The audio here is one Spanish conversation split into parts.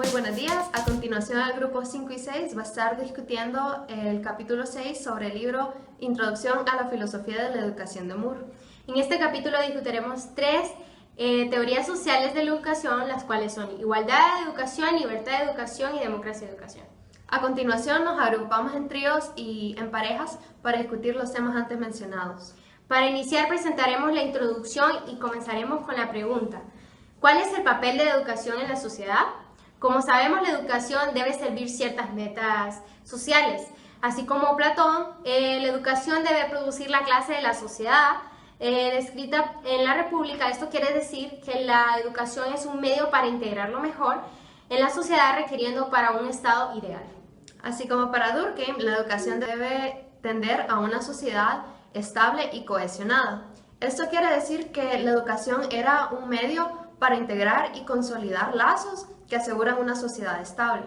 Muy buenos días. A continuación, el grupo 5 y 6 va a estar discutiendo el capítulo 6 sobre el libro Introducción a la Filosofía de la Educación de Moore. En este capítulo discutiremos tres teorías sociales de la educación, las cuales son igualdad de educación, libertad de educación y democracia de educación. A continuación, nos agrupamos en tríos y en parejas para discutir los temas antes mencionados. Para iniciar, presentaremos la introducción y comenzaremos con la pregunta: ¿cuál es el papel de la educación en la sociedad? Como sabemos, la educación debe servir ciertas metas sociales. Así como Platón, la educación debe producir la clase de la sociedad descrita en la República. Esto quiere decir que la educación es un medio para integrarlo mejor en la sociedad, requiriendo para un estado ideal. Así como para Durkheim, la educación debe tender a una sociedad estable y cohesionada. Esto quiere decir que la educación era un medio para integrar y consolidar lazos que aseguran una sociedad estable.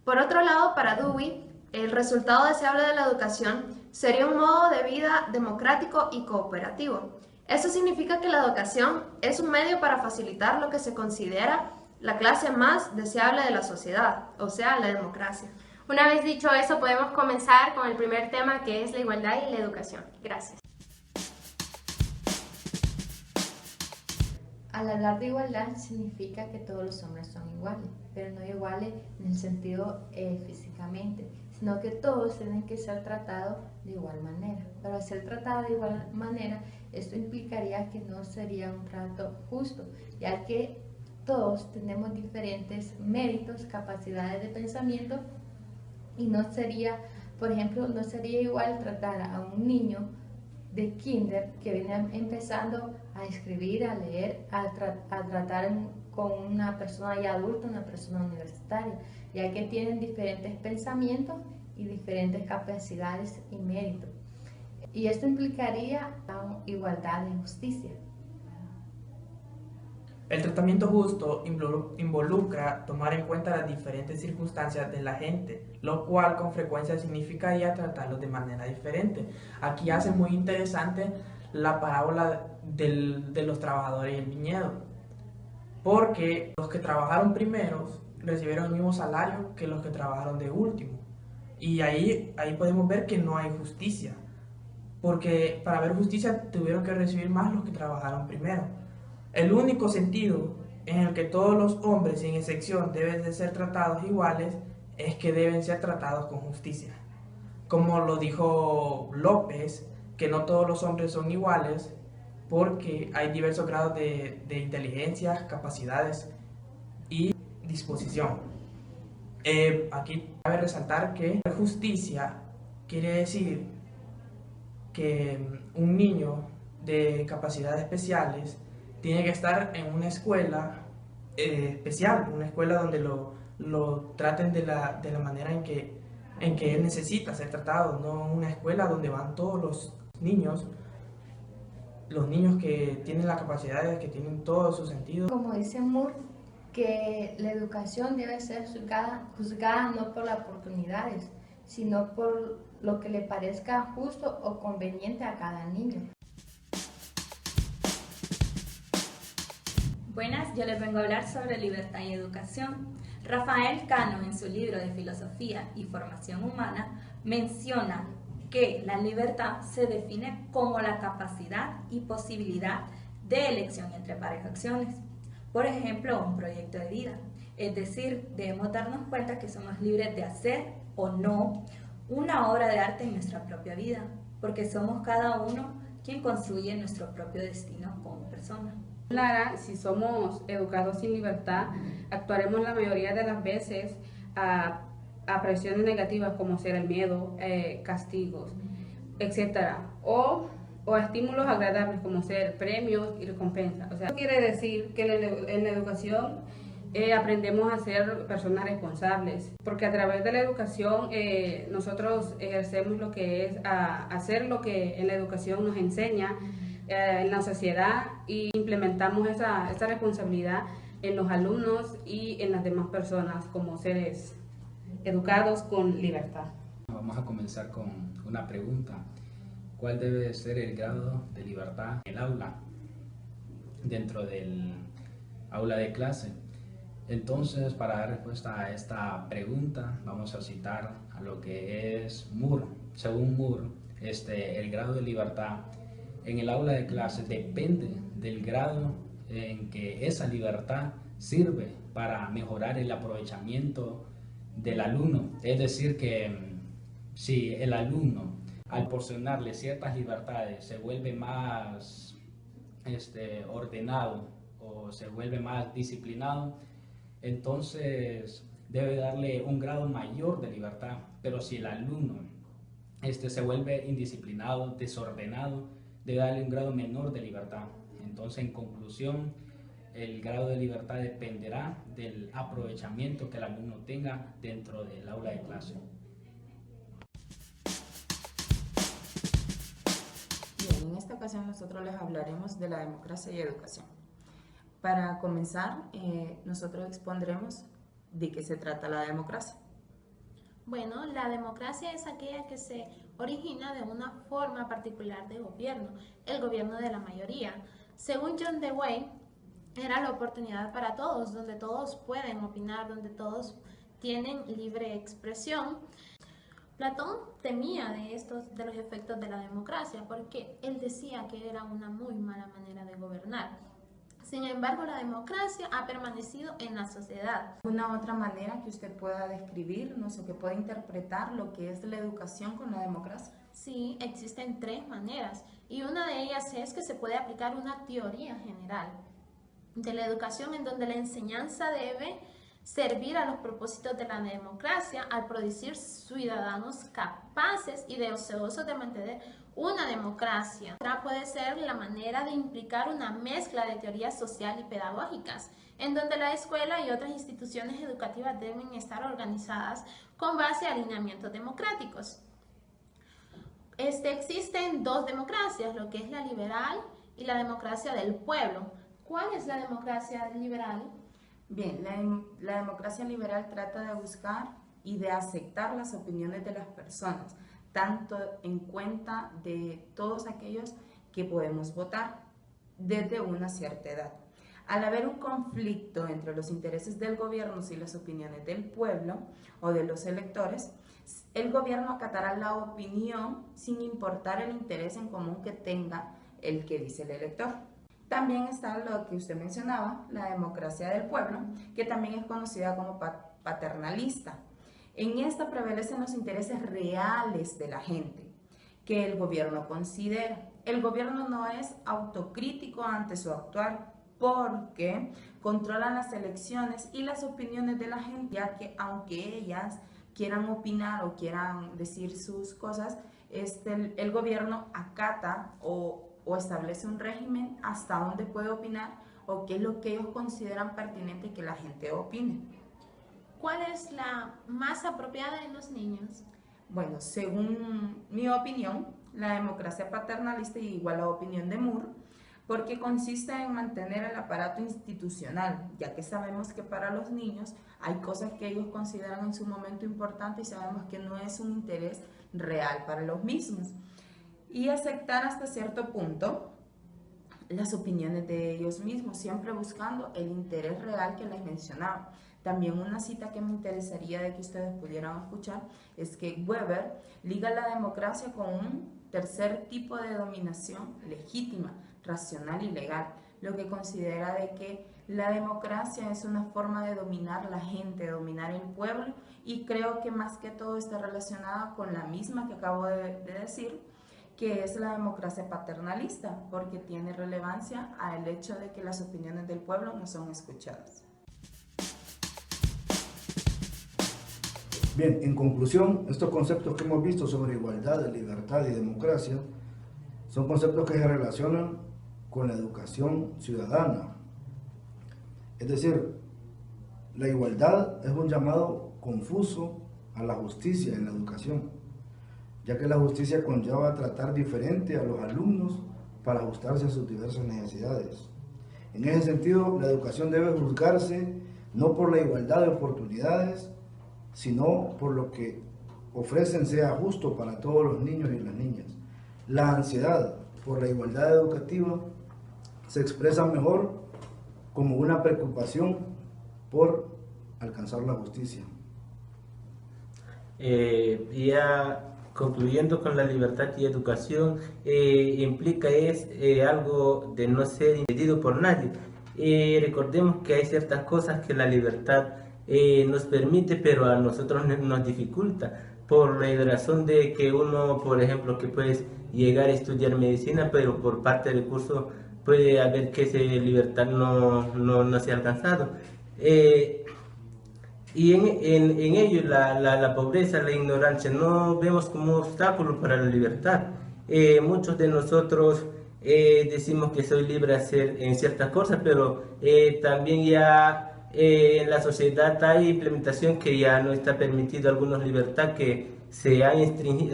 Por otro lado, para Dewey, el resultado deseable de la educación sería un modo de vida democrático y cooperativo. Eso significa que la educación es un medio para facilitar lo que se considera la clase más deseable de la sociedad, o sea, la democracia. Una vez dicho eso, podemos comenzar con el primer tema, que es la igualdad y la educación. Gracias. Al hablar de igualdad significa que todos los hombres son iguales, pero no iguales en el sentido físicamente, sino que todos tienen que ser tratados de igual manera. Para ser tratados de igual manera, esto implicaría que no sería un trato justo, ya que todos tenemos diferentes méritos, capacidades de pensamiento, y no sería, por ejemplo, no sería igual tratar a un niño de kinder que viene empezando a escribir, a leer, a tratar con una persona ya adulta, una persona universitaria, ya que tienen diferentes pensamientos y diferentes capacidades y méritos. Y esto implicaría igualdad de justicia. El tratamiento justo involucra tomar en cuenta las diferentes circunstancias de la gente, lo cual con frecuencia significaría tratarlos de manera diferente. Aquí hace muy interesante la parábola de los trabajadores del viñedo, porque los que trabajaron primeros recibieron el mismo salario que los que trabajaron de último. Y ahí podemos ver que no hay justicia, porque para haber justicia tuvieron que recibir más los que trabajaron primero. El único sentido en el que todos los hombres, sin excepción, deben de ser tratados iguales es que deben ser tratados con justicia. Como lo dijo López, que no todos los hombres son iguales porque hay diversos grados de inteligencia, capacidades y disposición. Aquí cabe resaltar que justicia quiere decir que un niño de capacidades especiales tiene que estar en una escuela especial, una escuela donde lo traten de la manera en que él necesita ser tratado, no una escuela donde van todos los niños que tienen las capacidades, que tienen todo su sentido. Como dice Moore, que la educación debe ser juzgada no por las oportunidades, sino por lo que le parezca justo o conveniente a cada niño. Buenas, yo les vengo a hablar sobre libertad y educación. Rafael Cano, en su libro de Filosofía y Formación Humana, menciona que la libertad se define como la capacidad y posibilidad de elección entre varias acciones. Por ejemplo, un proyecto de vida. Es decir, debemos darnos cuenta que somos libres de hacer o no una obra de arte en nuestra propia vida, porque somos cada uno quien construye nuestro propio destino como persona. Clara, si somos educados sin libertad, actuaremos la mayoría de las veces a presiones negativas como ser el miedo, castigos, etc. O estímulos agradables como ser premios y recompensas. O sea, eso quiere decir que en la educación aprendemos a ser personas responsables, porque a través de la educación nosotros ejercemos lo que es hacer lo que en la educación nos enseña en la sociedad, y implementamos esa responsabilidad en los alumnos y en las demás personas como seres educados con libertad. Vamos a comenzar con una pregunta. ¿Cuál debe ser el grado de libertad en el aula, dentro del aula de clase? Entonces, para dar respuesta a esta pregunta, vamos a citar a lo que es Moore. Según Moore, el grado de libertad en el aula de clase depende del grado en que esa libertad sirve para mejorar el aprovechamiento del alumno. Es decir, que si el alumno, al porcionarle ciertas libertades, se vuelve más ordenado o se vuelve más disciplinado, entonces debe darle un grado mayor de libertad. Pero si el alumno se vuelve indisciplinado, desordenado, debe darle un grado menor de libertad. Entonces, en conclusión, el grado de libertad dependerá del aprovechamiento que el alumno tenga dentro del aula de clase. Bien, en esta ocasión nosotros les hablaremos de la democracia y educación. Para comenzar, nosotros expondremos de qué se trata la democracia. Bueno, la democracia es aquella que se origina de una forma particular de gobierno, el gobierno de la mayoría. Según John Dewey, era la oportunidad para todos, donde todos pueden opinar, donde todos tienen libre expresión. Platón temía de los efectos de la democracia porque él decía que era una muy mala manera de gobernar. Sin embargo, la democracia ha permanecido en la sociedad. ¿Una otra manera que usted pueda describirnos o que pueda interpretar lo que es la educación con la democracia? Sí, existen 3 maneras y una de ellas es que se puede aplicar una teoría general de la educación en donde la enseñanza debe servir a los propósitos de la democracia al producir ciudadanos capaces y deseosos de mantener una democracia. Otra puede ser la manera de implicar una mezcla de teorías sociales y pedagógicas, en donde la escuela y otras instituciones educativas deben estar organizadas con base a alineamientos democráticos. Existen 2 democracias, lo que es la liberal y la democracia del pueblo. ¿Cuál es la democracia liberal? Bien, la democracia liberal trata de buscar y de aceptar las opiniones de las personas, tanto en cuenta de todos aquellos que podemos votar desde una cierta edad. Al haber un conflicto entre los intereses del gobierno y las opiniones del pueblo o de los electores, el gobierno acatará la opinión sin importar el interés en común que tenga el que dice el elector. También está lo que usted mencionaba, la democracia del pueblo, que también es conocida como paternalista. En esta prevalecen los intereses reales de la gente, que el gobierno considera. El gobierno no es autocrítico ante su actuar, porque controlan las elecciones y las opiniones de la gente, ya que aunque ellas quieran opinar o quieran decir sus cosas, el gobierno acata o establece un régimen hasta dónde puede opinar o qué es lo que ellos consideran pertinente que la gente opine. ¿Cuál es la más apropiada en los niños? Bueno, según mi opinión, la democracia paternalista y igual la opinión de Moore, porque consiste en mantener el aparato institucional, ya que sabemos que para los niños hay cosas que ellos consideran en su momento importantes y sabemos que no es un interés real para los mismos. Y aceptar hasta cierto punto las opiniones de ellos mismos, siempre buscando el interés real que les mencionaba. También una cita que me interesaría de que ustedes pudieran escuchar es que Weber liga la democracia con un tercer tipo de dominación legítima, racional y legal, lo que considera de que la democracia es una forma de dominar la gente, de dominar el pueblo, y creo que más que todo está relacionada con la misma que acabo de decir, que es la democracia paternalista, porque tiene relevancia al hecho de que las opiniones del pueblo no son escuchadas. Bien, en conclusión, estos conceptos que hemos visto sobre igualdad, libertad y democracia son conceptos que se relacionan con la educación ciudadana. Es decir, la igualdad es un llamado confuso a la justicia en la educación, ya que la justicia conlleva tratar diferente a los alumnos para ajustarse a sus diversas necesidades. En ese sentido, la educación debe juzgarse no por la igualdad de oportunidades, sino por lo que ofrecen sea justo para todos los niños y las niñas. La ansiedad por la igualdad educativa se expresa mejor como una preocupación por alcanzar la justicia. Ya concluyendo con la libertad y educación, implica algo de no ser impedido por nadie. Recordemos que hay ciertas cosas que la libertad nos permite, pero a nosotros nos dificulta, por la razón de que uno, por ejemplo, que puedes llegar a estudiar medicina, pero por parte del curso puede haber que esa libertad no se ha alcanzado. Y en ello la pobreza, la ignorancia, no vemos como obstáculo para la libertad. Muchos de nosotros decimos que soy libre de hacer en ciertas cosas, pero también ya en la sociedad hay implementación que ya no está permitido algunas libertades que se han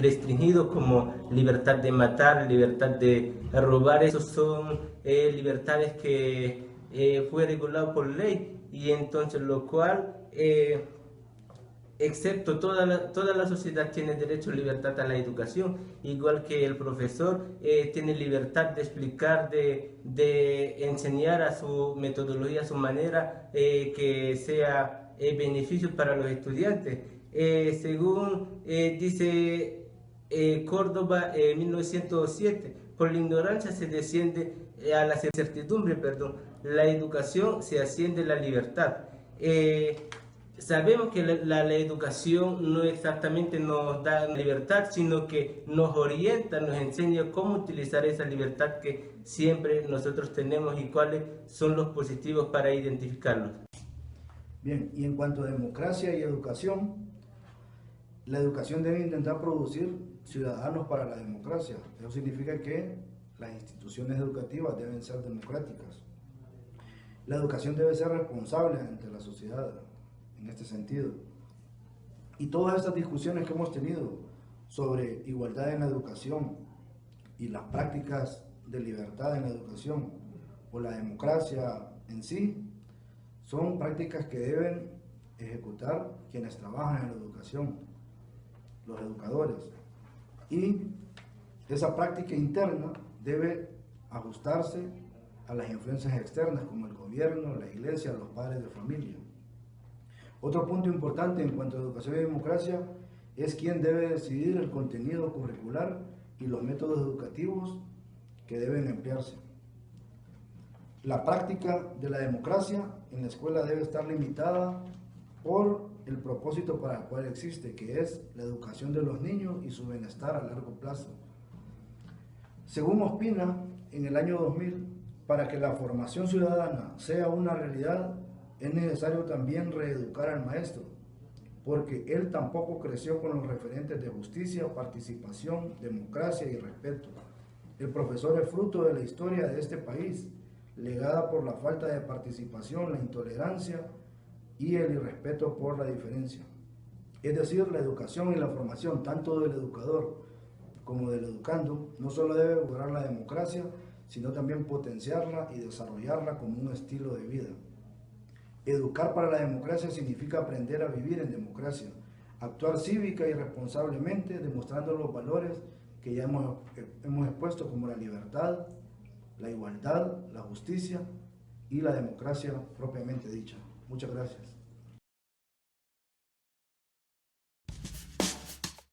restringido, como libertad de matar, libertad de robar. Esos son libertades que fue regulado por ley, y entonces lo cual excepto toda la sociedad tiene derecho a libertad a la educación, igual que el profesor tiene libertad de explicar, de enseñar a su metodología, a su manera, que sea beneficio para los estudiantes. Según dice Córdoba 1907, por la ignorancia se desciende a la incertidumbre, la educación se asciende a la libertad. Sabemos que la educación no exactamente nos da libertad, sino que nos orienta, nos enseña cómo utilizar esa libertad que siempre nosotros tenemos y cuáles son los positivos para identificarlos. Bien, y en cuanto a democracia y educación, la educación debe intentar producir ciudadanos para la democracia. Eso significa que las instituciones educativas deben ser democráticas. La educación debe ser responsable ante la sociedad, en este sentido. Y todas estas discusiones que hemos tenido sobre igualdad en la educación y las prácticas de libertad en la educación o la democracia en sí, son prácticas que deben ejecutar quienes trabajan en la educación, los educadores. Y esa práctica interna debe ajustarse a las influencias externas como el gobierno, la iglesia, los padres de familia. Otro punto importante en cuanto a educación y democracia es quién debe decidir el contenido curricular y los métodos educativos que deben emplearse. La práctica de la democracia en la escuela debe estar limitada por el propósito para el cual existe, que es la educación de los niños y su bienestar a largo plazo. Según Ospina, en el año 2000, para que la formación ciudadana sea una realidad, es necesario también reeducar al maestro, porque él tampoco creció con los referentes de justicia, participación, democracia y respeto. El profesor es fruto de la historia de este país, legada por la falta de participación, la intolerancia y el irrespeto por la diferencia. Es decir, la educación y la formación, tanto del educador como del educando, no solo debe lograr la democracia, sino también potenciarla y desarrollarla como un estilo de vida. Educar para la democracia significa aprender a vivir en democracia, actuar cívica y responsablemente, demostrando los valores que ya hemos expuesto, como la libertad, la igualdad, la justicia y la democracia propiamente dicha. Muchas gracias.